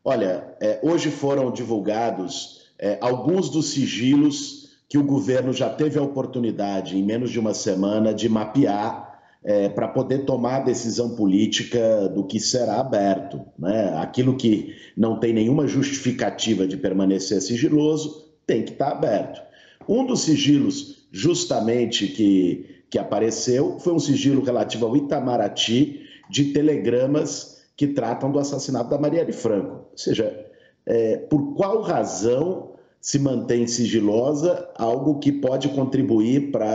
Olha, hoje foram divulgados alguns dos sigilos que o governo já teve a oportunidade, em menos de uma semana, de mapear para poder tomar a decisão política do que será aberto, né? Aquilo que não tem nenhuma justificativa de permanecer sigiloso tem que estar aberto. Um dos sigilos, justamente, que apareceu foi um sigilo relativo ao Itamaraty de telegramas que tratam do assassinato da Marielle Franco. Ou seja, por qual razão se mantém sigilosa algo que pode contribuir para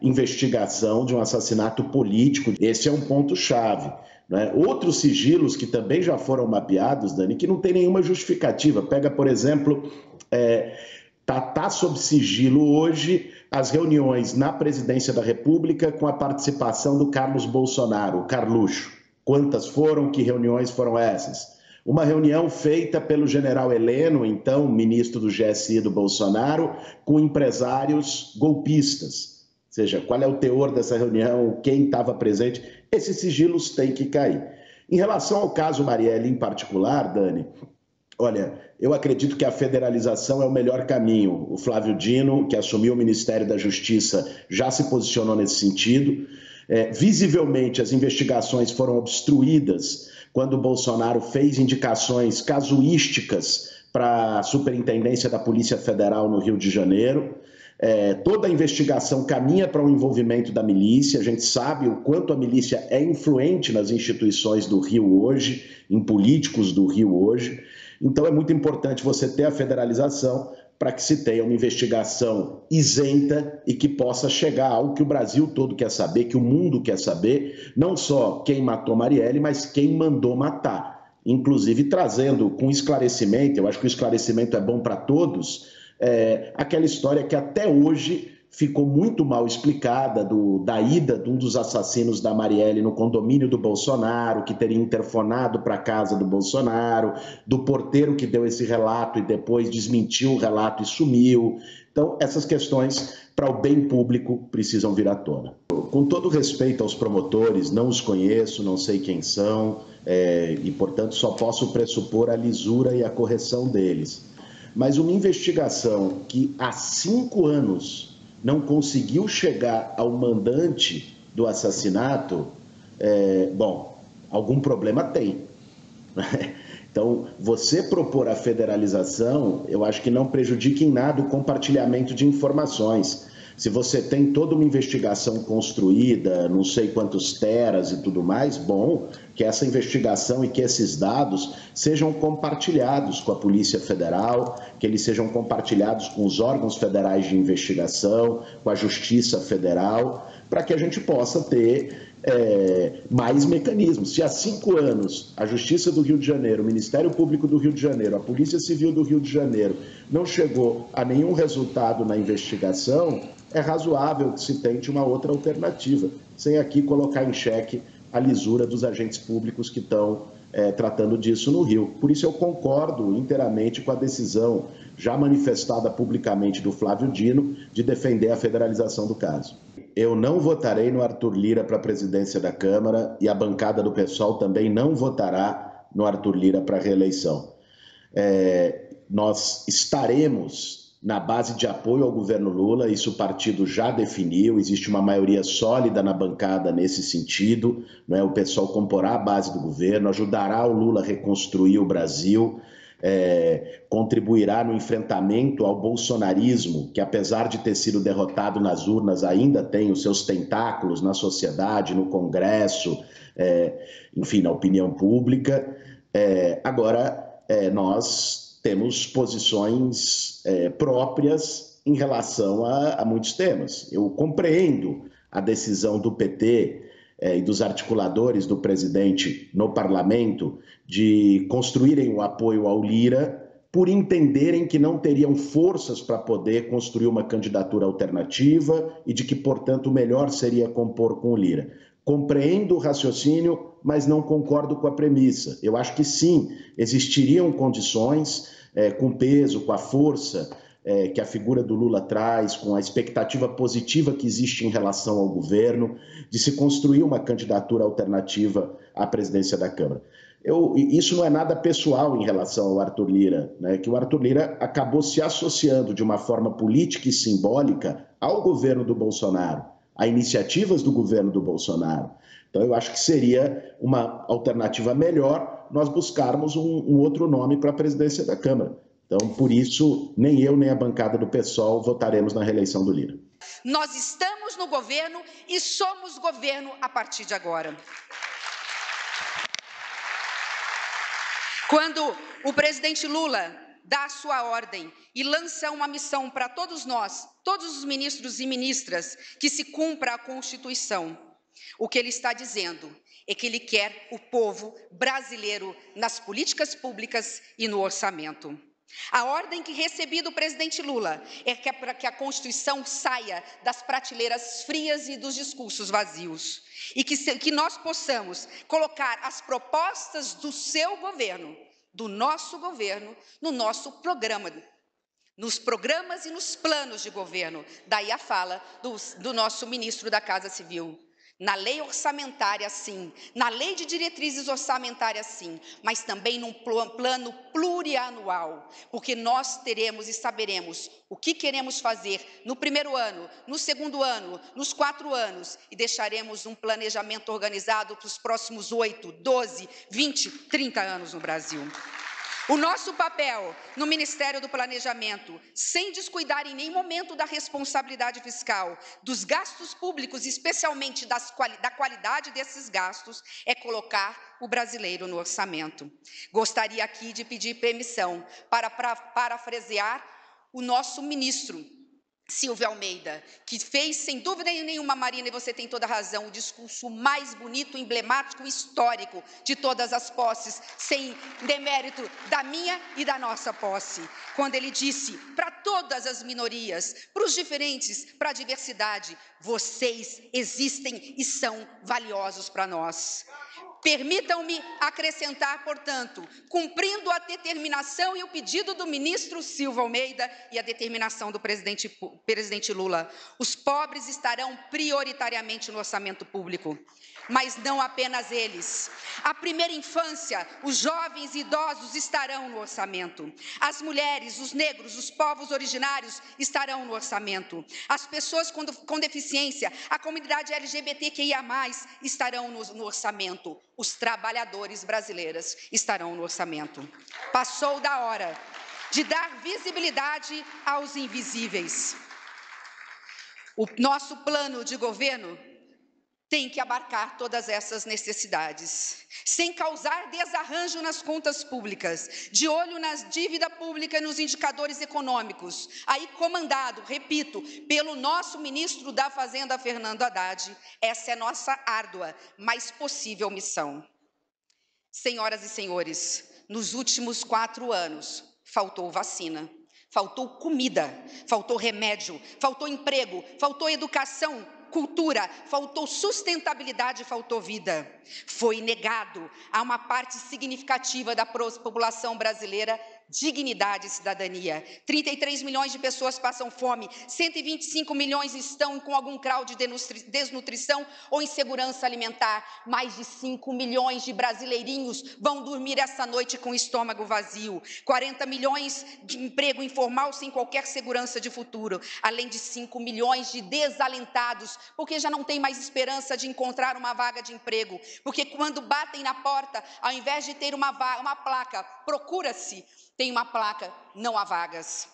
a investigação de um assassinato político? Esse é um ponto-chave. Né? Outros sigilos que também já foram mapeados, Dani, que não tem nenhuma justificativa. Pega, por exemplo, tá sob sigilo hoje as reuniões na presidência da República com a participação do Carlos Bolsonaro, o Carluxo. Quantas foram? Que reuniões foram essas? Uma reunião feita pelo general Heleno, então ministro do GSI do Bolsonaro, com empresários golpistas. Ou seja, qual é o teor dessa reunião, quem estava presente? Esses sigilos têm que cair. Em relação ao caso Marielle em particular, Dani, olha, eu acredito que a federalização é o melhor caminho. O Flávio Dino, que assumiu o Ministério da Justiça, já se posicionou nesse sentido. Visivelmente, as investigações foram obstruídas quando o Bolsonaro fez indicações casuísticas para a Superintendência da Polícia Federal no Rio de Janeiro. Toda a investigação caminha para o envolvimento da milícia. A gente sabe o quanto a milícia é influente nas instituições do Rio hoje, em políticos do Rio hoje. Então é muito importante você ter a federalização para que se tenha uma investigação isenta e que possa chegar ao que o Brasil todo quer saber, que o mundo quer saber, não só quem matou Marielle, mas quem mandou matar. Inclusive trazendo com esclarecimento, eu acho que o esclarecimento é bom para todos, aquela história que até hoje ficou muito mal explicada da ida de um dos assassinos da Marielle no condomínio do Bolsonaro, que teria interfonado para a casa do Bolsonaro, do porteiro que deu esse relato e depois desmentiu o relato e sumiu. Então, essas questões, para o bem público, precisam vir à tona. Com todo respeito aos promotores, não os conheço, não sei quem são, e, portanto, só posso pressupor a lisura e a correção deles. Mas uma investigação que há 5 anos não conseguiu chegar ao mandante do assassinato, bom, algum problema tem. Então, você propor a federalização, eu acho que não prejudica em nada o compartilhamento de informações. Se você tem toda uma investigação construída, não sei quantos teras e tudo mais, bom, que essa investigação e que esses dados sejam compartilhados com a Polícia Federal, que eles sejam compartilhados com os órgãos federais de investigação, com a Justiça Federal, para que a gente possa ter mais mecanismos. Se há 5 anos a Justiça do Rio de Janeiro, o Ministério Público do Rio de Janeiro, a Polícia Civil do Rio de Janeiro não chegou a nenhum resultado na investigação, é razoável que se tente uma outra alternativa, sem aqui colocar em xeque a lisura dos agentes públicos que estão tratando disso no Rio. Por isso eu concordo inteiramente com a decisão já manifestada publicamente do Flávio Dino de defender a federalização do caso. Eu não votarei no Arthur Lira para a presidência da Câmara e a bancada do PSOL também não votará no Arthur Lira para a reeleição. Nós estaremos na base de apoio ao governo Lula, isso o partido já definiu, existe uma maioria sólida na bancada nesse sentido, né? O PSOL comporá a base do governo, ajudará o Lula a reconstruir o Brasil, contribuirá no enfrentamento ao bolsonarismo, que apesar de ter sido derrotado nas urnas, ainda tem os seus tentáculos na sociedade, no Congresso, enfim, na opinião pública. Agora, nós temos posições próprias em relação a muitos temas. Eu compreendo a decisão do PT e dos articuladores do presidente no parlamento de construírem o apoio ao Lira por entenderem que não teriam forças para poder construir uma candidatura alternativa e de que, portanto, o melhor seria compor com o Lira. Compreendo o raciocínio, mas não concordo com a premissa. Eu acho que sim, existiriam condições, com peso, com a força que a figura do Lula traz, com a expectativa positiva que existe em relação ao governo, de se construir uma candidatura alternativa à presidência da Câmara. Isso não é nada pessoal em relação ao Arthur Lira, né? Que o Arthur Lira acabou se associando de uma forma política e simbólica ao governo do Bolsonaro, a iniciativas do governo do Bolsonaro. Então, eu acho que seria uma alternativa melhor nós buscarmos um outro nome para a presidência da Câmara. Então, por isso, nem eu nem a bancada do PSOL votaremos na reeleição do Lira. Nós estamos no governo e somos governo a partir de agora. Quando o presidente Lula dá a sua ordem e lança uma missão para todos nós, todos os ministros e ministras, que se cumpra a Constituição, o que ele está dizendo é que ele quer o povo brasileiro nas políticas públicas e no orçamento. A ordem que recebi do presidente Lula é para que a Constituição saia das prateleiras frias e dos discursos vazios e que nós possamos colocar as propostas do seu governo, do nosso governo, no nosso programa, nos programas e nos planos de governo. Daí a fala do nosso ministro da Casa Civil. Na lei orçamentária, sim, na lei de diretrizes orçamentárias, sim, mas também num plano plurianual, porque nós teremos e saberemos o que queremos fazer no primeiro ano, no segundo ano, nos 4 anos, e deixaremos um planejamento organizado para os próximos 8, 12, 20, 30 anos no Brasil. O nosso papel no Ministério do Planejamento, sem descuidar em nenhum momento da responsabilidade fiscal, dos gastos públicos, especialmente da qualidade desses gastos, é colocar o brasileiro no orçamento. Gostaria aqui de pedir permissão para parafrasear o nosso ministro, Silvio Almeida, que fez, sem dúvida nenhuma, Marina, e você tem toda a razão, o discurso mais bonito, emblemático, histórico de todas as posses, sem demérito da minha e da nossa posse, quando ele disse para todas as minorias, para os diferentes, para a diversidade: vocês existem e são valiosos para nós. Permitam-me acrescentar, portanto, cumprindo a determinação e o pedido do ministro Silvio Almeida e a determinação do presidente Lula, os pobres estarão prioritariamente no orçamento público, mas não apenas eles. A primeira infância, os jovens e idosos estarão no orçamento. As mulheres, os negros, os povos originários estarão no orçamento. As pessoas com deficiência, a comunidade LGBTQIA+, estarão no orçamento. Os trabalhadores brasileiros estarão no orçamento. Passou da hora de dar visibilidade aos invisíveis. O nosso plano de governo tem que abarcar todas essas necessidades, sem causar desarranjo nas contas públicas, de olho na dívida pública e nos indicadores econômicos, aí comandado, repito, pelo nosso ministro da Fazenda, Fernando Haddad. Essa é nossa árdua, mas possível missão. Senhoras e senhores, nos últimos 4 anos, faltou vacina, faltou comida, faltou remédio, faltou emprego, faltou educação, cultura, faltou sustentabilidade, faltou vida. Foi negado a uma parte significativa da população brasileira dignidade e cidadania. 33 milhões de pessoas passam fome, 125 milhões estão com algum grau de desnutrição ou insegurança alimentar. Mais de 5 milhões de brasileirinhos vão dormir essa noite com o estômago vazio. 40 milhões de emprego informal sem qualquer segurança de futuro, além de 5 milhões de desalentados, porque já não tem mais esperança de encontrar uma vaga de emprego, porque quando batem na porta, ao invés de ter uma placa, procura-se, tem uma placa, não há vagas.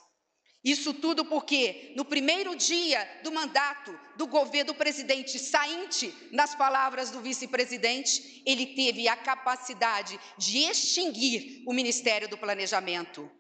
Isso tudo porque, no primeiro dia do mandato do governo do presidente sainte, nas palavras do vice-presidente, ele teve a capacidade de extinguir o Ministério do Planejamento.